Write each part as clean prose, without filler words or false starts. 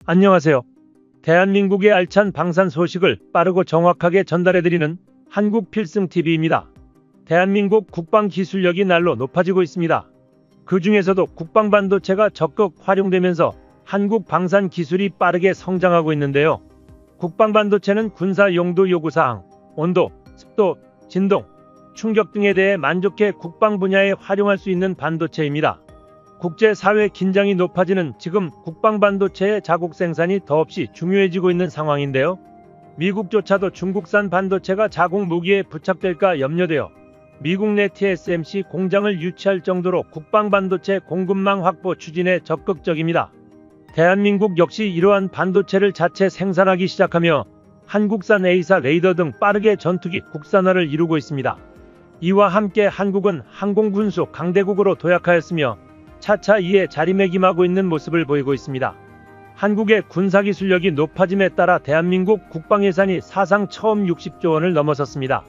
안녕하세요. 대한민국의 알찬 방산 소식을 빠르고 정확하게 전달해드리는 한국필승TV입니다. 대한민국 국방기술력이 날로 높아지고 있습니다. 그 중에서도 국방반도체가 적극 활용되면서 한국 방산 기술이 빠르게 성장하고 있는데요. 국방반도체는 군사 용도 요구사항, 온도, 습도, 진동, 충격 등에 대해 만족해 국방 분야에 활용할 수 있는 반도체입니다. 국제사회 긴장이 높아지는 지금 국방반도체의 자국 생산이 더없이 중요해지고 있는 상황인데요. 미국조차도 중국산 반도체가 자국 무기에 부착될까 염려되어 미국 내 TSMC 공장을 유치할 정도로 국방반도체 공급망 확보 추진에 적극적입니다. 대한민국 역시 이러한 반도체를 자체 생산하기 시작하며 한국산 A사 레이더 등 빠르게 전투기 국산화를 이루고 있습니다. 이와 함께 한국은 항공군수 강대국으로 도약하였으며 차차 이에 자리매김하고 있는 모습을 보이고 있습니다. 한국의 군사기술력이 높아짐에 따라 대한민국 국방예산이 사상 처음 60조 원을 넘어섰습니다.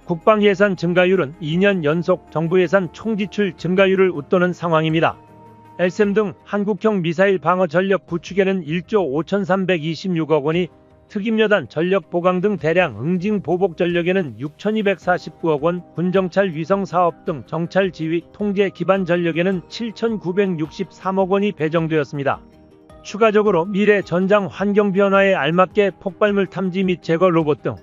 국방예산 증가율은 2년 연속 정부 예산 총지출 증가율을 웃도는 상황입니다. LSAM 등 한국형 미사일 방어 전력 구축에는 1조 5,326억 원이, 특임여단 전력 보강 등 대량 응징 보복 전력에는 6,249억 원, 군정찰 위성 사업 등 정찰 지휘 통제 기반 전력에는 7,963억 원이 배정되었습니다. 추가적으로 미래 전장 환경 변화에 알맞게 폭발물 탐지 및 제거 로봇 등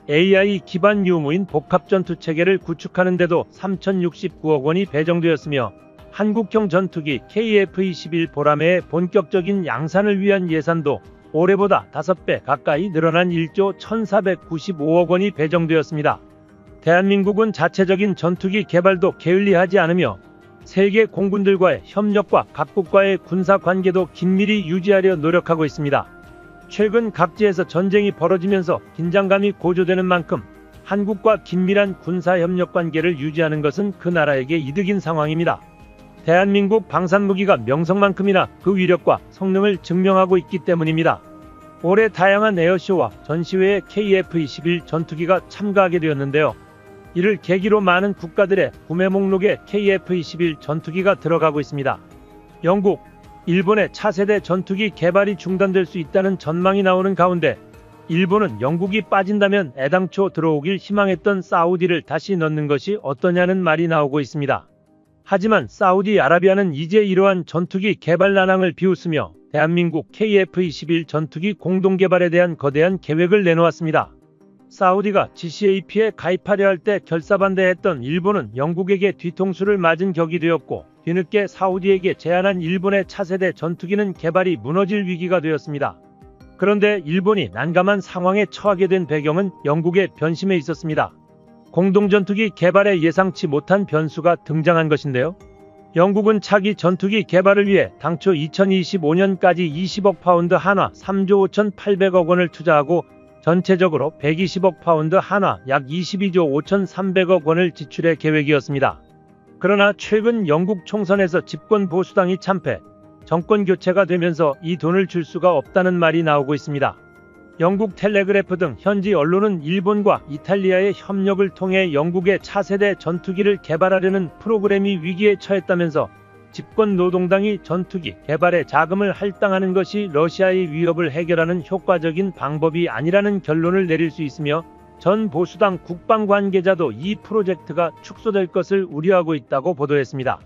AI 기반 유무인 복합 전투 체계를 구축하는 데도 3,069억 원이 배정되었으며 한국형 전투기 KF-21 보라매의 본격적인 양산을 위한 예산도 올해보다 5배 가까이 늘어난 1조 1,495억 원이 배정되었습니다. 대한민국은 자체적인 전투기 개발도 게을리하지 않으며 세계 공군들과의 협력과 각국과의 군사관계도 긴밀히 유지하려 노력하고 있습니다. 최근 각지에서 전쟁이 벌어지면서 긴장감이 고조되는 만큼 한국과 긴밀한 군사협력 관계를 유지하는 것은 그 나라에게 이득인 상황입니다. 대한민국 방산무기가 명성만큼이나 그 위력과 성능을 증명하고 있기 때문입니다. 올해 다양한 에어쇼와 전시회에 KF-21 전투기가 참가하게 되었는데요. 이를 계기로 많은 국가들의 구매 목록에 KF-21 전투기가 들어가고 있습니다. 영국, 일본의 차세대 전투기 개발이 중단될 수 있다는 전망이 나오는 가운데 일본은 영국이 빠진다면 애당초 들어오길 희망했던 사우디를 다시 넣는 것이 어떠냐는 말이 나오고 있습니다. 하지만 사우디아라비아는 이제 이러한 전투기 개발 난항을 비웃으며 대한민국 KF-21 전투기 공동개발에 대한 거대한 계획을 내놓았습니다. 사우디가 GCAP에 가입하려 할 때 결사반대했던 일본은 영국에게 뒤통수를 맞은 격이 되었고, 뒤늦게 사우디에게 제안한 일본의 차세대 전투기는 개발이 무너질 위기가 되었습니다. 그런데 일본이 난감한 상황에 처하게 된 배경은 영국의 변심에 있었습니다. 공동전투기 개발에 예상치 못한 변수가 등장한 것인데요. 영국은 차기 전투기 개발을 위해 당초 2025년까지 20억 파운드 한화 3조 5,800억 원을 투자하고 전체적으로 120억 파운드 한화 약 22조 5,300억 원을 지출할 계획이었습니다. 그러나 최근 영국 총선에서 집권 보수당이 참패, 정권 교체가 되면서 이 돈을 줄 수가 없다는 말이 나오고 있습니다. 영국 텔레그래프 등 현지 언론은 일본과 이탈리아의 협력을 통해 영국의 차세대 전투기를 개발하려는 프로그램이 위기에 처했다면서 집권 노동당이 전투기 개발에 자금을 할당하는 것이 러시아의 위협을 해결하는 효과적인 방법이 아니라는 결론을 내릴 수 있으며 전 보수당 국방 관계자도 이 프로젝트가 축소될 것을 우려하고 있다고 보도했습니다.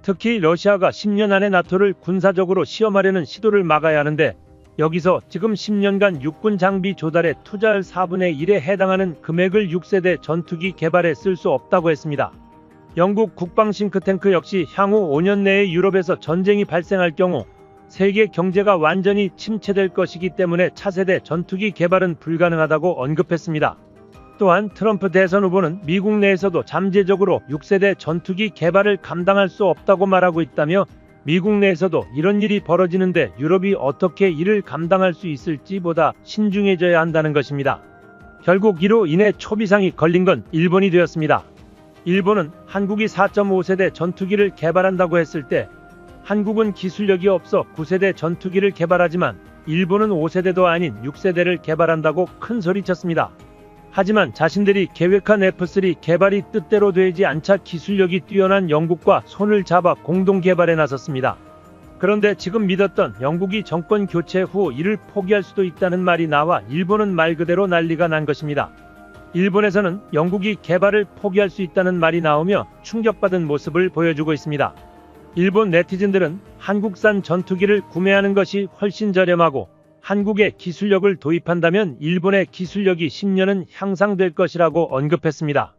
특히 러시아가 10년 안에 나토를 군사적으로 시험하려는 시도를 막아야 하는데 여기서 지금 10년간 육군 장비 조달에 투자할 4분의 1에 해당하는 금액을 6세대 전투기 개발에 쓸 수 없다고 했습니다. 영국 국방 싱크탱크 역시 향후 5년 내에 유럽에서 전쟁이 발생할 경우 세계 경제가 완전히 침체될 것이기 때문에 차세대 전투기 개발은 불가능하다고 언급했습니다. 또한 트럼프 대선 후보는 미국 내에서도 잠재적으로 6세대 전투기 개발을 감당할 수 없다고 말하고 있다며 미국 내에서도 이런 일이 벌어지는데 유럽이 어떻게 이를 감당할 수 있을지 보다 신중해져야 한다는 것입니다. 결국 이로 인해 초비상이 걸린 건 일본이 되었습니다. 일본은 한국이 4.5세대 전투기를 개발한다고 했을 때 한국은 기술력이 없어 9세대 전투기를 개발하지만 일본은 5세대도 아닌 6세대를 개발한다고 큰 소리쳤습니다. 하지만 자신들이 계획한 F3 개발이 뜻대로 되지 않자 기술력이 뛰어난 영국과 손을 잡아 공동 개발에 나섰습니다. 그런데 지금 믿었던 영국이 정권 교체 후 이를 포기할 수도 있다는 말이 나와 일본은 말 그대로 난리가 난 것입니다. 일본에서는 영국이 개발을 포기할 수 있다는 말이 나오며 충격받은 모습을 보여주고 있습니다. 일본 네티즌들은 한국산 전투기를 구매하는 것이 훨씬 저렴하고 한국에 기술력을 도입한다면 일본의 기술력이 10년은 향상될 것이라고 언급했습니다.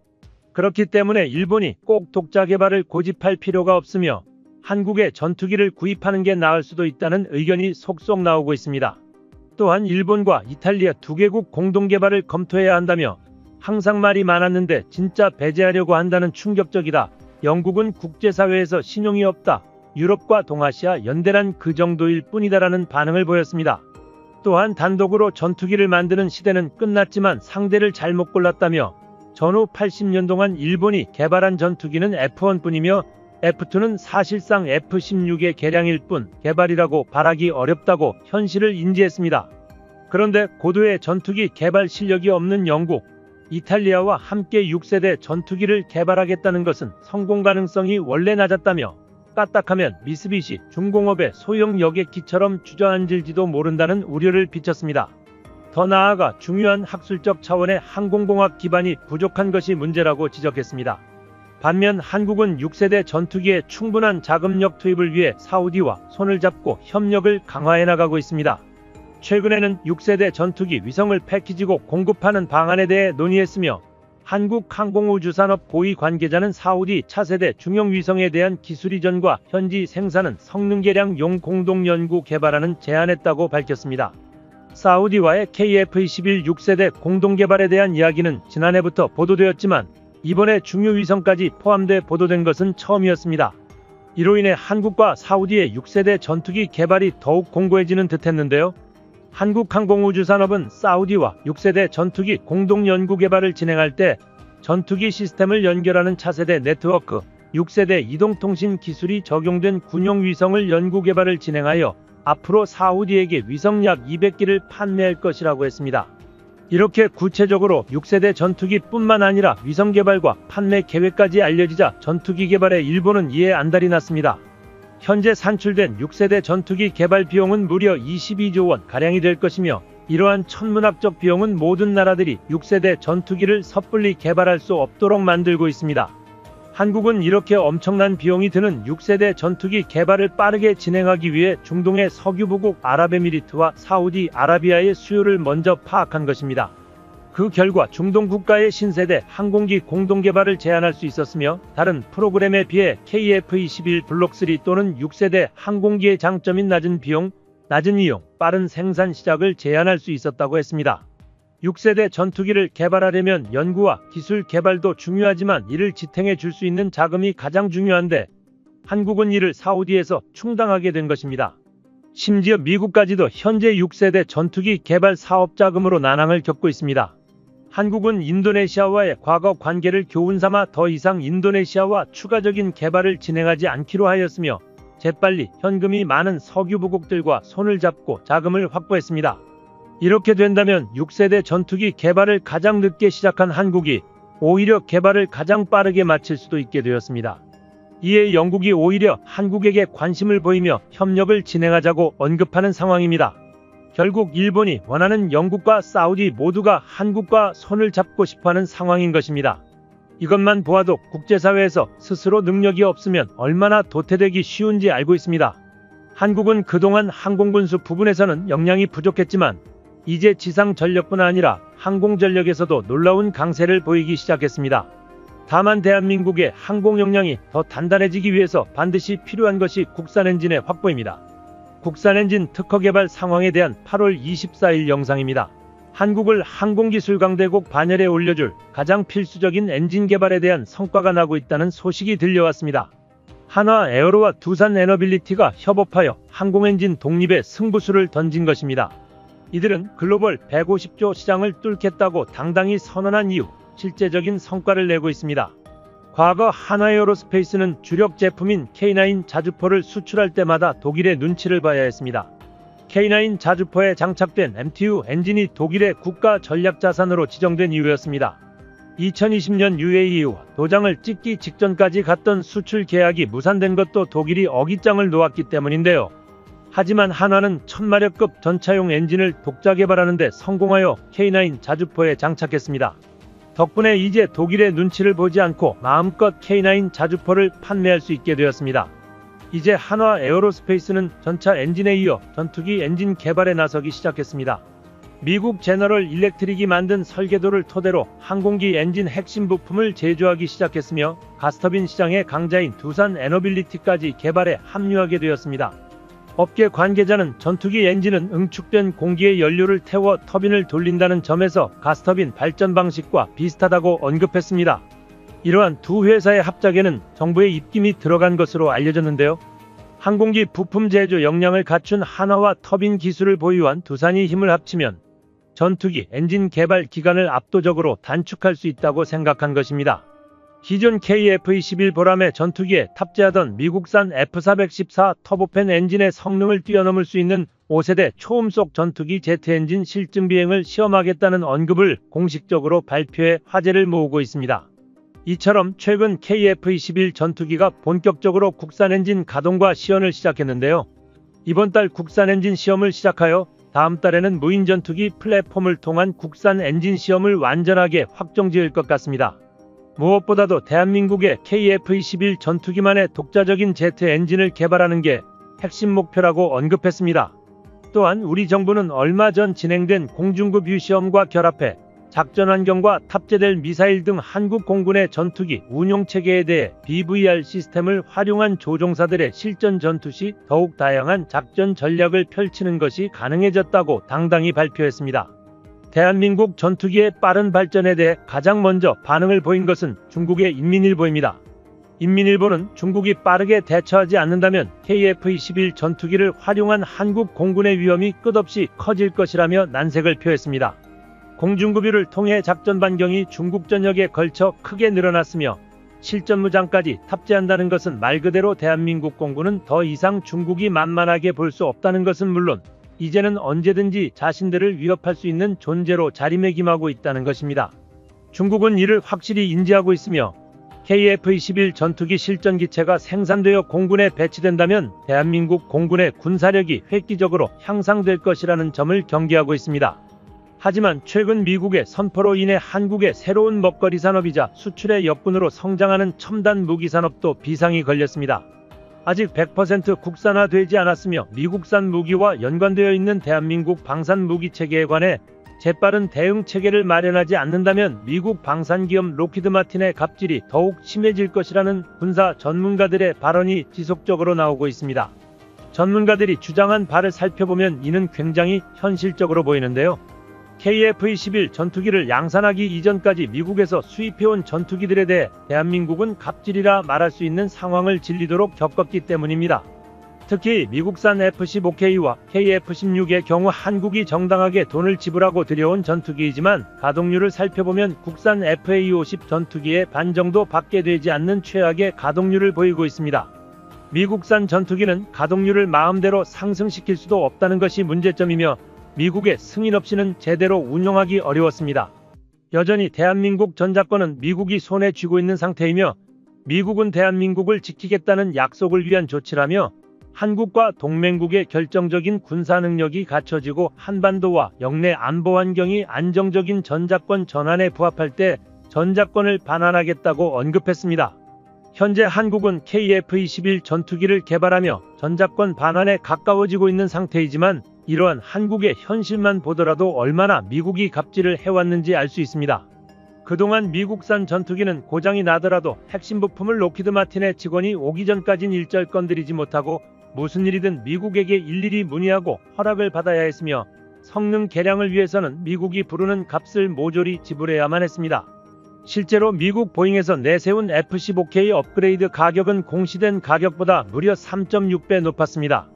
그렇기 때문에 일본이 꼭 독자 개발을 고집할 필요가 없으며 한국에 전투기를 구입하는 게 나을 수도 있다는 의견이 속속 나오고 있습니다. 또한 일본과 이탈리아 두 개국 공동 개발을 검토해야 한다며 항상 말이 많았는데 진짜 배제하려고 한다는 충격적이다. 영국은 국제사회에서 신용이 없다. 유럽과 동아시아 연대란 그 정도일 뿐이다라는 반응을 보였습니다. 또한 단독으로 전투기를 만드는 시대는 끝났지만 상대를 잘못 골랐다며 전후 80년 동안 일본이 개발한 전투기는 F1뿐이며 F2는 사실상 F-16의 개량일 뿐 개발이라고 말하기 어렵다고 현실을 인지했습니다. 그런데 고도의 전투기 개발 실력이 없는 영국, 이탈리아와 함께 6세대 전투기를 개발하겠다는 것은 성공 가능성이 원래 낮았다며 까딱하면 미쓰비시 중공업의 소형 여객기처럼 주저앉을지도 모른다는 우려를 비쳤습니다. 더 나아가 중요한 학술적 차원의 항공공학 기반이 부족한 것이 문제라고 지적했습니다. 반면 한국은 6세대 전투기에 충분한 자금력 투입을 위해 사우디와 손을 잡고 협력을 강화해 나가고 있습니다. 최근에는 6세대 전투기 위성을 패키지고 공급하는 방안에 대해 논의했으며 한국항공우주산업 고위 관계자는 사우디 차세대 중형 위성에 대한 기술 이전과 현지 생산은 성능 개량용 공동 연구 개발하는 제안했다고 밝혔습니다. 사우디와의 KF-21 6세대 공동 개발에 대한 이야기는 지난해부터 보도되었지만 이번에 중유 위성까지 포함돼 보도된 것은 처음이었습니다. 이로 인해 한국과 사우디의 6세대 전투기 개발이 더욱 공고해지는 듯했는데요. 한국항공우주산업은 사우디와 6세대 전투기 공동 연구 개발을 진행할 때 전투기 시스템을 연결하는 차세대 네트워크, 6세대 이동통신 기술이 적용된 군용 위성을 연구 개발을 진행하여 앞으로 사우디에게 위성 약 200기를 판매할 것이라고 했습니다. 이렇게 구체적으로 6세대 전투기뿐만 아니라 위성 개발과 판매 계획까지 알려지자 전투기 개발에 일본은 이에 안달이 났습니다. 현재 산출된 6세대 전투기 개발 비용은 무려 22조 원 가량이 될 것이며 이러한 천문학적 비용은 모든 나라들이 6세대 전투기를 섣불리 개발할 수 없도록 만들고 있습니다. 한국은 이렇게 엄청난 비용이 드는 6세대 전투기 개발을 빠르게 진행하기 위해 중동의 석유부국 아랍에미리트와 사우디아라비아의 수요를 먼저 파악한 것입니다. 그 결과 중동 국가의 신세대 항공기 공동 개발을 제안할 수 있었으며 다른 프로그램에 비해 KF-21 블록 3 또는 6세대 항공기의 장점인 낮은 비용, 낮은 이용, 빠른 생산 시작을 제안할 수 있었다고 했습니다. 6세대 전투기를 개발하려면 연구와 기술 개발도 중요하지만 이를 지탱해 줄 수 있는 자금이 가장 중요한데 한국은 이를 사우디에서 충당하게 된 것입니다. 심지어 미국까지도 현재 6세대 전투기 개발 사업 자금으로 난항을 겪고 있습니다. 한국은 인도네시아와의 과거 관계를 교훈삼아 더 이상 인도네시아와 추가적인 개발을 진행하지 않기로 하였으며 재빨리 현금이 많은 석유부국들과 손을 잡고 자금을 확보했습니다. 이렇게 된다면 6세대 전투기 개발을 가장 늦게 시작한 한국이 오히려 개발을 가장 빠르게 마칠 수도 있게 되었습니다. 이에 영국이 오히려 한국에게 관심을 보이며 협력을 진행하자고 언급하는 상황입니다. 결국 일본이 원하는 영국과 사우디 모두가 한국과 손을 잡고 싶어하는 상황인 것입니다. 이것만 보아도 국제사회에서 스스로 능력이 없으면 얼마나 도태되기 쉬운지 알고 있습니다. 한국은 그동안 항공군수 부분에서는 역량이 부족했지만 이제 지상 전력뿐 아니라 항공 전력에서도 놀라운 강세를 보이기 시작했습니다. 다만 대한민국의 항공 역량이 더 단단해지기 위해서 반드시 필요한 것이 국산 엔진의 확보입니다. 국산 엔진 특허 개발 상황에 대한 8월 24일 영상입니다. 한국을 항공기술 강대국 반열에 올려줄 가장 필수적인 엔진 개발에 대한 성과가 나고 있다는 소식이 들려왔습니다. 한화 에어로와 두산 에너빌리티가 협업하여 항공엔진 독립의 승부수를 던진 것입니다. 이들은 글로벌 150조 시장을 뚫겠다고 당당히 선언한 이후 실제적인 성과를 내고 있습니다. 과거 한화에어로스페이스는 주력 제품인 K9 자주포를 수출할 때마다 독일의 눈치를 봐야 했습니다. K9 자주포에 장착된 MTU 엔진이 독일의 국가 전략 자산으로 지정된 이유였습니다. 2020년 UAE와 도장을 찍기 직전까지 갔던 수출 계약이 무산된 것도 독일이 어깃장을 놓았기 때문인데요. 하지만 한화는 1000마력급 전차용 엔진을 독자 개발하는 데 성공하여 K9 자주포에 장착했습니다. 덕분에 이제 독일의 눈치를 보지 않고 마음껏 K9 자주포를 판매할 수 있게 되었습니다. 이제 한화 에어로스페이스는 전차 엔진에 이어 전투기 엔진 개발에 나서기 시작했습니다. 미국 제너럴 일렉트릭이 만든 설계도를 토대로 항공기 엔진 핵심 부품을 제조하기 시작했으며 가스터빈 시장의 강자인 두산 에너빌리티까지 개발에 합류하게 되었습니다. 업계 관계자는 전투기 엔진은 응축된 공기의 연료를 태워 터빈을 돌린다는 점에서 가스터빈 발전 방식과 비슷하다고 언급했습니다. 이러한 두 회사의 합작에는 정부의 입김이 들어간 것으로 알려졌는데요. 항공기 부품 제조 역량을 갖춘 한화와 터빈 기술을 보유한 두산이 힘을 합치면 전투기 엔진 개발 기간을 압도적으로 단축할 수 있다고 생각한 것입니다. 기존 KF-21 보람의 전투기에 탑재하던 미국산 F414 터보팬 엔진의 성능을 뛰어넘을 수 있는 5세대 초음속 전투기 제트 엔진 실증 비행을 시험하겠다는 언급을 공식적으로 발표해 화제를 모으고 있습니다. 이처럼 최근 KF-21 전투기가 본격적으로 국산 엔진 가동과 시연을 시작했는데요. 이번 달 국산 엔진 시험을 시작하여 다음 달에는 무인 전투기 플랫폼을 통한 국산 엔진 시험을 완전하게 확정지을 것 같습니다. 무엇보다도 대한민국의 KF-21 전투기만의 독자적인 제트 엔진을 개발하는 게 핵심 목표라고 언급했습니다. 또한 우리 정부는 얼마 전 진행된 공중급 유시험과 결합해 작전 환경과 탑재될 미사일 등 한국 공군의 전투기 운용체계에 대해 BVR 시스템을 활용한 조종사들의 실전 전투 시 더욱 다양한 작전 전략을 펼치는 것이 가능해졌다고 당당히 발표했습니다. 대한민국 전투기의 빠른 발전에 대해 가장 먼저 반응을 보인 것은 중국의 인민일보입니다. 인민일보는 중국이 빠르게 대처하지 않는다면 KF-21 전투기를 활용한 한국 공군의 위험이 끝없이 커질 것이라며 난색을 표했습니다. 공중급유를 통해 작전 반경이 중국 전역에 걸쳐 크게 늘어났으며 실전 무장까지 탑재한다는 것은 말 그대로 대한민국 공군은 더 이상 중국이 만만하게 볼 수 없다는 것은 물론 이제는 언제든지 자신들을 위협할 수 있는 존재로 자리매김하고 있다는 것입니다. 중국은 이를 확실히 인지하고 있으며 KF-21 전투기 실전기체가 생산되어 공군에 배치된다면 대한민국 공군의 군사력이 획기적으로 향상될 것이라는 점을 경계하고 있습니다. 하지만 최근 미국의 선포로 인해 한국의 새로운 먹거리 산업이자 수출의 역군으로 성장하는 첨단 무기 산업도 비상이 걸렸습니다. 아직 100% 국산화되지 않았으며 미국산 무기와 연관되어 있는 대한민국 방산 무기 체계에 관해 재빠른 대응 체계를 마련하지 않는다면 미국 방산기업 로키드 마틴의 갑질이 더욱 심해질 것이라는 군사 전문가들의 발언이 지속적으로 나오고 있습니다. 전문가들이 주장한 바를 살펴보면 이는 굉장히 현실적으로 보이는데요. KF-21 전투기를 양산하기 이전까지 미국에서 수입해온 전투기들에 대해 대한민국은 갑질이라 말할 수 있는 상황을 질리도록 겪었기 때문입니다. 특히 미국산 F-15K와 KF-16의 경우 한국이 정당하게 돈을 지불하고 들여온 전투기이지만 가동률을 살펴보면 국산 FA-50 전투기의 반 정도 밖에 되지 않는 최악의 가동률을 보이고 있습니다. 미국산 전투기는 가동률을 마음대로 상승시킬 수도 없다는 것이 문제점이며 미국의 승인 없이는 제대로 운용하기 어려웠습니다. 여전히 대한민국 전작권은 미국이 손에 쥐고 있는 상태이며 미국은 대한민국을 지키겠다는 약속을 위한 조치라며 한국과 동맹국의 결정적인 군사 능력이 갖춰지고 한반도와 영내 안보 환경이 안정적인 전작권 전환에 부합할 때 전작권을 반환하겠다고 언급했습니다. 현재 한국은 KF-21 전투기를 개발하며 전작권 반환에 가까워지고 있는 상태이지만 이러한 한국의 현실만 보더라도 얼마나 미국이 갑질을 해왔는지 알 수 있습니다. 그동안 미국산 전투기는 고장이 나더라도 핵심 부품을 로키드 마틴의 직원이 오기 전까진 일절 건드리지 못하고 무슨 일이든 미국에게 일일이 문의하고 허락을 받아야 했으며 성능 개량을 위해서는 미국이 부르는 값을 모조리 지불해야만 했습니다. 실제로 미국 보잉에서 내세운 F-15K 업그레이드 가격은 공시된 가격보다 무려 3.6배 높았습니다.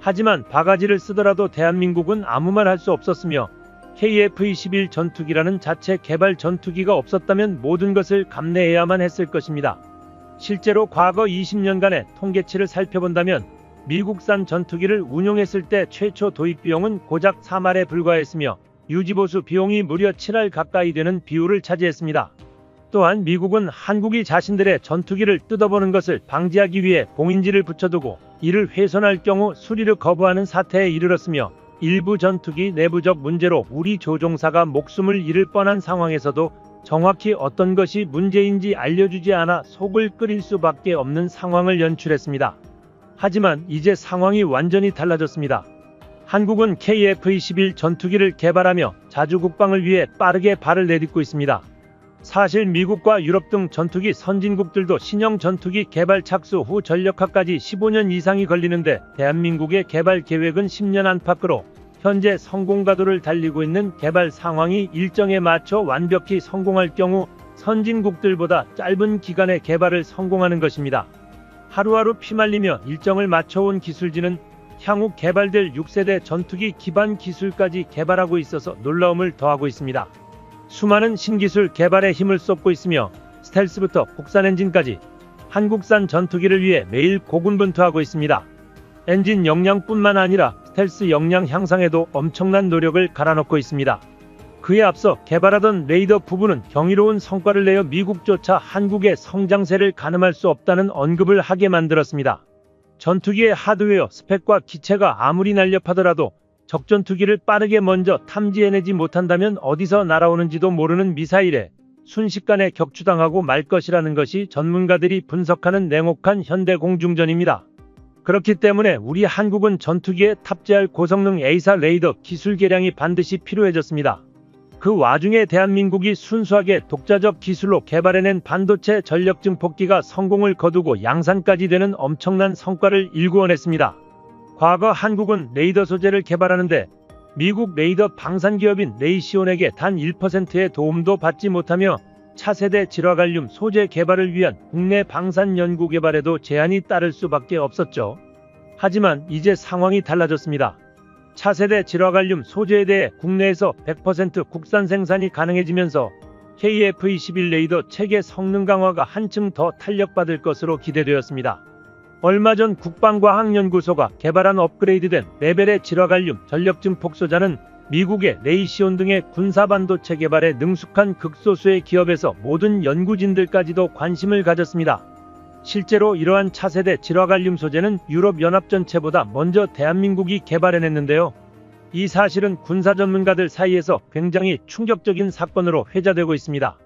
하지만 바가지를 쓰더라도 대한민국은 아무 말 할 수 없었으며 KF-21 전투기라는 자체 개발 전투기가 없었다면 모든 것을 감내해야만 했을 것입니다. 실제로 과거 20년간의 통계치를 살펴본다면 미국산 전투기를 운용했을 때 최초 도입 비용은 고작 3할에 불과했으며 유지보수 비용이 무려 7할 가까이 되는 비율을 차지했습니다. 또한 미국은 한국이 자신들의 전투기를 뜯어보는 것을 방지하기 위해 봉인지를 붙여두고 이를 훼손할 경우 수리를 거부하는 사태에 이르렀으며 일부 전투기 내부적 문제로 우리 조종사가 목숨을 잃을 뻔한 상황에서도 정확히 어떤 것이 문제인지 알려주지 않아 속을 끓일 수밖에 없는 상황을 연출했습니다. 하지만 이제 상황이 완전히 달라졌습니다. 한국은 KF-21 전투기를 개발하며 자주 국방을 위해 빠르게 발을 내딛고 있습니다. 사실 미국과 유럽 등 전투기 선진국들도 신형 전투기 개발 착수 후 전력화까지 15년 이상이 걸리는데 대한민국의 개발 계획은 10년 안팎으로 현재 성공가도를 달리고 있는 개발 상황이 일정에 맞춰 완벽히 성공할 경우 선진국들보다 짧은 기간에 개발을 성공하는 것입니다. 하루하루 피말리며 일정을 맞춰온 기술진은 향후 개발될 6세대 전투기 기반 기술까지 개발하고 있어서 놀라움을 더하고 있습니다. 수많은 신기술 개발에 힘을 쏟고 있으며 스텔스부터 국산 엔진까지 한국산 전투기를 위해 매일 고군분투하고 있습니다. 엔진 역량뿐만 아니라 스텔스 역량 향상에도 엄청난 노력을 갈아넣고 있습니다. 그에 앞서 개발하던 레이더 부분은 경이로운 성과를 내어 미국조차 한국의 성장세를 가늠할 수 없다는 언급을 하게 만들었습니다. 전투기의 하드웨어 스펙과 기체가 아무리 날렵하더라도 적전투기를 빠르게 먼저 탐지해내지 못한다면 어디서 날아오는지도 모르는 미사일에 순식간에 격추당하고 말 것이라는 것이 전문가들이 분석하는 냉혹한 현대 공중전입니다. 그렇기 때문에 우리 한국은 전투기에 탑재할 고성능 A사 레이더 기술 개량이 반드시 필요해졌습니다. 그 와중에 대한민국이 순수하게 독자적 기술로 개발해낸 반도체 전력 증폭기가 성공을 거두고 양산까지 되는 엄청난 성과를 일구어냈습니다. 과거 한국은 레이더 소재를 개발하는데 미국 레이더 방산기업인 레이시온에게 단 1%의 도움도 받지 못하며 차세대 질화갈륨 소재 개발을 위한 국내 방산 연구 개발에도 제한이 따를 수밖에 없었죠. 하지만 이제 상황이 달라졌습니다. 차세대 질화갈륨 소재에 대해 국내에서 100% 국산 생산이 가능해지면서 KF-21 레이더 체계 성능 강화가 한층 더 탄력받을 것으로 기대되었습니다. 얼마 전 국방과학연구소가 개발한 업그레이드된 레벨의 질화갈륨 전력 증폭 소자는 미국의 레이시온 등의 군사반도체 개발에 능숙한 극소수의 기업에서 모든 연구진들까지도 관심을 가졌습니다. 실제로 이러한 차세대 질화갈륨 소재는 유럽연합 전체보다 먼저 대한민국이 개발해냈는데요. 이 사실은 군사 전문가들 사이에서 굉장히 충격적인 사건으로 회자되고 있습니다.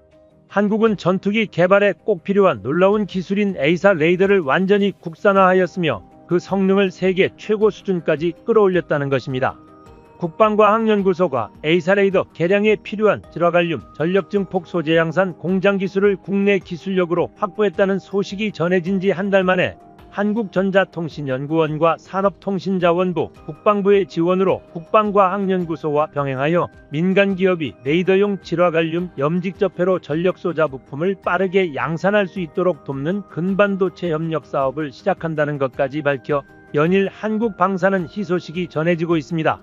한국은 전투기 개발에 꼭 필요한 놀라운 기술인 A사 레이더를 완전히 국산화하였으며 그 성능을 세계 최고 수준까지 끌어올렸다는 것입니다. 국방과학연구소가 A사 레이더 개량에 필요한 질화갈륨 전력 증폭 소재 양산 공장 기술을 국내 기술력으로 확보했다는 소식이 전해진 지 한 달 만에 한국전자통신연구원과 산업통신자원부, 국방부의 지원으로 국방과학연구소와 병행하여 민간기업이 레이더용 질화갈륨 염직접회로 전력소자 부품을 빠르게 양산할 수 있도록 돕는 근반도체 협력 사업을 시작한다는 것까지 밝혀 연일 한국 방산은 희소식이 전해지고 있습니다.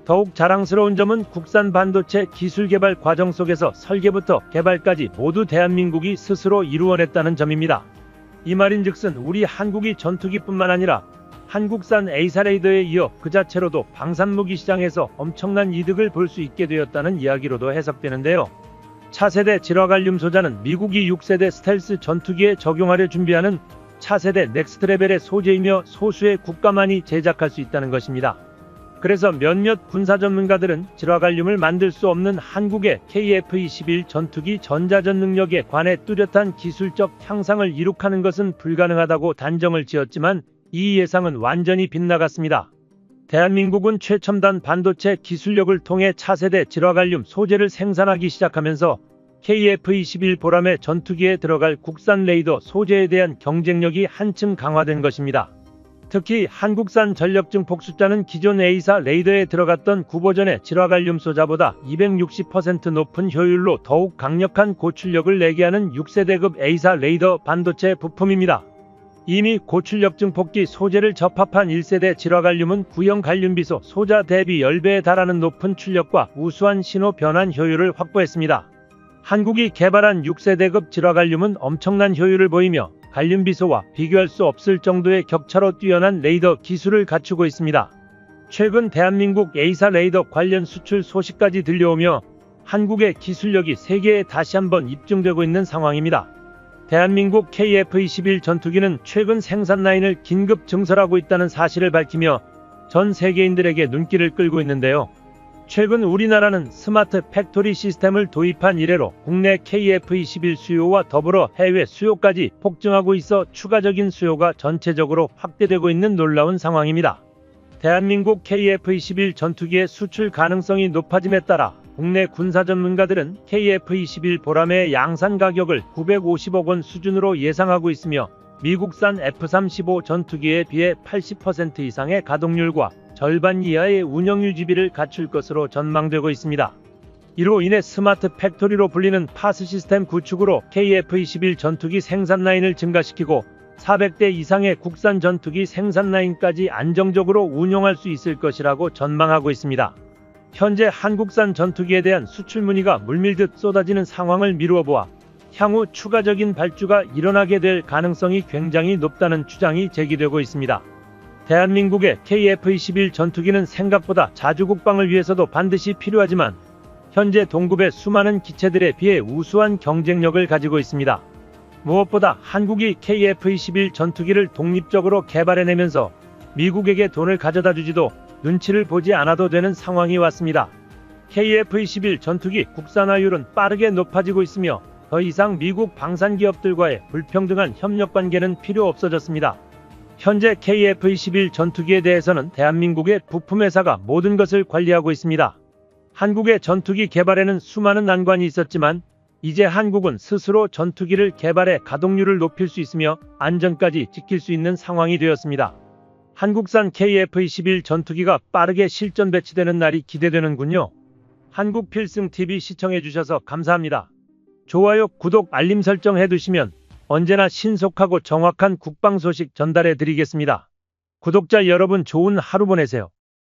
더욱 자랑스러운 점은 국산 반도체 기술 개발 과정 속에서 설계부터 개발까지 모두 대한민국이 스스로 이루어냈다는 점입니다. 이 말인즉슨 우리 한국이 전투기뿐만 아니라 한국산 A사 레이더에 이어 그 자체로도 방산무기 시장에서 엄청난 이득을 볼 수 있게 되었다는 이야기로도 해석되는데요. 차세대 질화갈륨 소자는 미국이 6세대 스텔스 전투기에 적용하려 준비하는 차세대 넥스트 레벨의 소재이며 소수의 국가만이 제작할 수 있다는 것입니다. 그래서 몇몇 군사 전문가들은 질화갈륨을 만들 수 없는 한국의 KF-21 전투기 전자전 능력에 관해 뚜렷한 기술적 향상을 이룩하는 것은 불가능하다고 단정을 지었지만 이 예상은 완전히 빗나갔습니다. 대한민국은 최첨단 반도체 기술력을 통해 차세대 질화갈륨 소재를 생산하기 시작하면서 KF-21 보람의 전투기에 들어갈 국산 레이더 소재에 대한 경쟁력이 한층 강화된 것입니다. 특히 한국산 전력 증폭 숫자는 기존 A사 레이더에 들어갔던 구버전의 질화갈륨 소자보다 260% 높은 효율로 더욱 강력한 고출력을 내게 하는 6세대급 A사 레이더 반도체 부품입니다. 이미 고출력 증폭기 소재를 접합한 1세대 질화갈륨은 구형 갈륨비소 소자 대비 10배에 달하는 높은 출력과 우수한 신호 변환 효율을 확보했습니다. 한국이 개발한 6세대급 질화갈륨은 엄청난 효율을 보이며 갈륨비소와 비교할 수 없을 정도의 격차로 뛰어난 레이더 기술을 갖추고 있습니다. 최근 대한민국 A사 레이더 관련 수출 소식까지 들려오며 한국의 기술력이 세계에 다시 한번 입증되고 있는 상황입니다. 대한민국 KF-21 전투기는 최근 생산 라인을 긴급 증설하고 있다는 사실을 밝히며 전 세계인들에게 눈길을 끌고 있는데요. 최근 우리나라는 스마트 팩토리 시스템을 도입한 이래로 국내 KF-21 수요와 더불어 해외 수요까지 폭증하고 있어 추가적인 수요가 전체적으로 확대되고 있는 놀라운 상황입니다. 대한민국 KF-21 전투기의 수출 가능성이 높아짐에 따라 국내 군사 전문가들은 KF-21 보람의 양산 가격을 950억 원 수준으로 예상하고 있으며 미국산 F-35 전투기에 비해 80% 이상의 가동률과 절반 이하의 운영 유지비를 갖출 것으로 전망되고 있습니다. 이로 인해 스마트 팩토리로 불리는 파스 시스템 구축으로 KF-21 전투기 생산 라인을 증가시키고 400대 이상의 국산 전투기 생산 라인까지 안정적으로 운용할 수 있을 것이라고 전망하고 있습니다. 현재 한국산 전투기에 대한 수출 문의가 물밀듯 쏟아지는 상황을 미루어 보아 향후 추가적인 발주가 일어나게 될 가능성이 굉장히 높다는 주장이 제기되고 있습니다. 대한민국의 KF-21 전투기는 생각보다 자주 국방을 위해서도 반드시 필요하지만 현재 동급의 수많은 기체들에 비해 우수한 경쟁력을 가지고 있습니다. 무엇보다 한국이 KF-21 전투기를 독립적으로 개발해내면서 미국에게 돈을 가져다 주지도 눈치를 보지 않아도 되는 상황이 왔습니다. KF-21 전투기 국산화율은 빠르게 높아지고 있으며 더 이상 미국 방산기업들과의 불평등한 협력관계는 필요 없어졌습니다. 현재 KF-21 전투기에 대해서는 대한민국의 부품회사가 모든 것을 관리하고 있습니다. 한국의 전투기 개발에는 수많은 난관이 있었지만 이제 한국은 스스로 전투기를 개발해 가동률을 높일 수 있으며 안전까지 지킬 수 있는 상황이 되었습니다. 한국산 KF-21 전투기가 빠르게 실전 배치되는 날이 기대되는군요. 한국필승TV 시청해주셔서 감사합니다. 좋아요, 구독, 알림 설정 해두시면 언제나 신속하고 정확한 국방 소식 전달해 드리겠습니다. 구독자 여러분 좋은 하루 보내세요.